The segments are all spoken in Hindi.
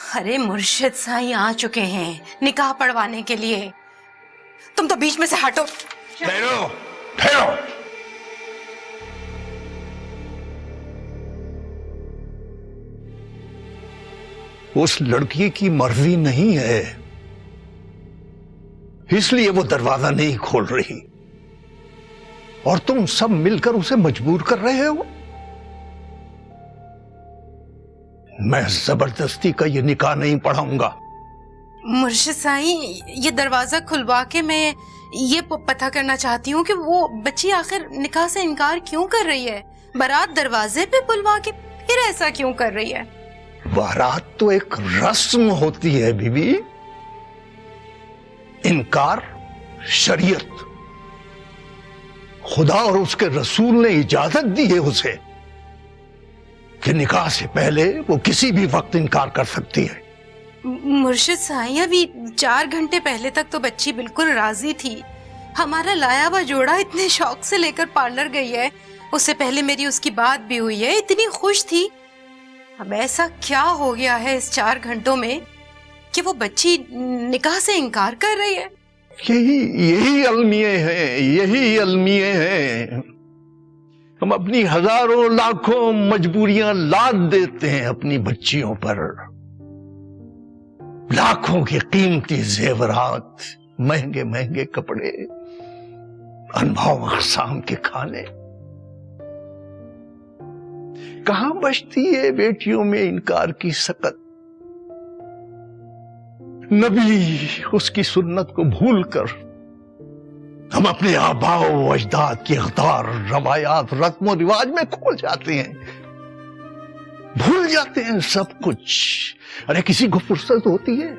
अरे मुर्शिद साईं आ चुके हैं निकाह पढ़वाने के लिए। तुम तो बीच में से हटो। ठहरो ठहरो। उस लड़की की मर्जी नहीं है, इसलिए वो दरवाजा नहीं खोल रही और तुम सब मिलकर उसे मजबूर कर रहे हो। मैं जबरदस्ती का ये निकाह नहीं पढ़ाऊंगा। मुर्शिद साईं, ये दरवाजा खुलवा के मैं ये पता करना चाहती हूँ कि वो बच्ची आखिर निकाह से इनकार क्यों कर रही है। बारात दरवाजे पे बुलवा के फिर ऐसा क्यों कर रही है? बारात तो एक रस्म होती है बीबी, इनकार शरीयत। खुदा और उसके रसूल ने इजाजत दी है उसे कि निकाह से पहले वो किसी भी वक्त इनकार कर सकती है। मुर्शिद साईं, अभी 4 घंटे पहले तक तो बच्ची बिल्कुल राजी थी। हमारा लाया हुआ जोड़ा इतने शौक से लेकर पार्लर गई है। उससे पहले मेरी उसकी बात भी हुई है, इतनी खुश थी। अब ऐसा क्या हो गया है इस 4 घंटों में कि वो बच्ची निकाह से इनकार कर रही है? यही अलमिये हैं, यही अलमिये हैं। हम अपनी हजारों लाखों मजबूरियां लाद देते हैं अपनी बच्चियों पर। लाखों के कीमती जेवरात, महंगे महंगे कपड़े, अनभाव अक़साम के खाने। कहां बचती है बेटियों में इनकार की सकत। नबी उसकी सुन्नत को भूलकर हम अपने आबाओ अजदाद की अख्तार, रवायात, रस्म और रिवाज में खो जाते हैं, भूल जाते हैं सब कुछ। अरे किसी को फुर्सत होती है?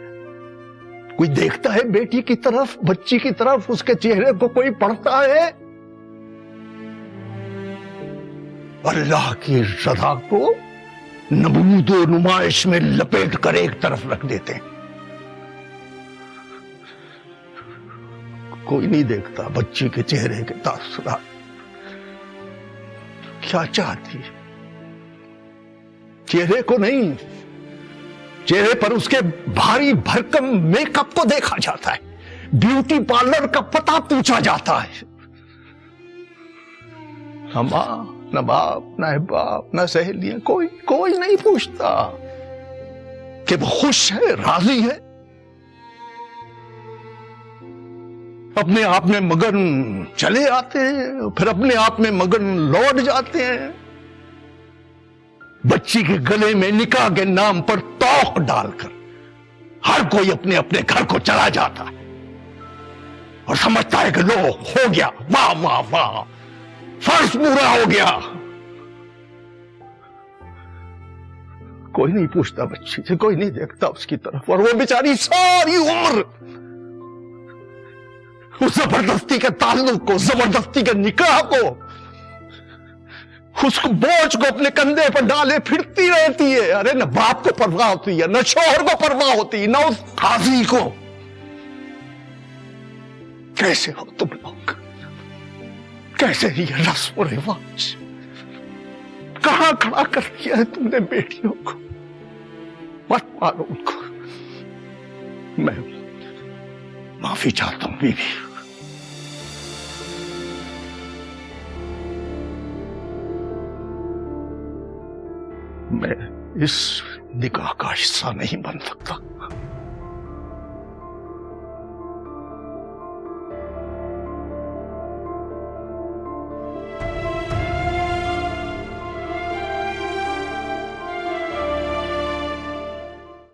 कोई देखता है बेटी की तरफ, बच्ची की तरफ, उसके चेहरे को कोई पढ़ता है? अल्लाह की रज़ा को नबूद व नुमाइश में लपेट कर एक तरफ रख देते हैं। कोई नहीं देखता बच्ची के चेहरे के तासुरात। क्या चाहती है? चेहरे को नहीं, चेहरे पर उसके भारी भरकम मेकअप को देखा जाता है, ब्यूटी पार्लर का पता पूछा जाता है। न मां, न बाप, न अहबाब, न सहेलियां, कोई नहीं पूछता कि वो खुश है, राजी है। अपने आप में मगन चले आते हैं, फिर अपने आप में मगन लौट जाते हैं। बच्ची के गले में निकाह के नाम पर तौक डालकर हर कोई अपने अपने घर को चला जाता है और समझता है कि लो हो गया, वाह वाह वाह, फर्ज पूरा हो गया। कोई नहीं पूछता बच्ची से, कोई नहीं देखता उसकी तरफ, और वो बेचारी सारी उम्र उस जबरदस्ती के ताल्लुक को, जबरदस्ती के निकाह को, उसको बोझ को अपने कंधे पर डाले फिरती रहती है। अरे न बाप को परवाह होती है, न शौहर को परवाह होती है, न उस काजी को। कैसे हो तुम लोग? कैसे ये रस्म और रिवाज कहां खड़ा कर दिया है तुमने बेटियों को? मत मारो उनको। मैं माफी चाहता हूं बीवी। मैं इस निकाह का हिस्सा नहीं बन सकता।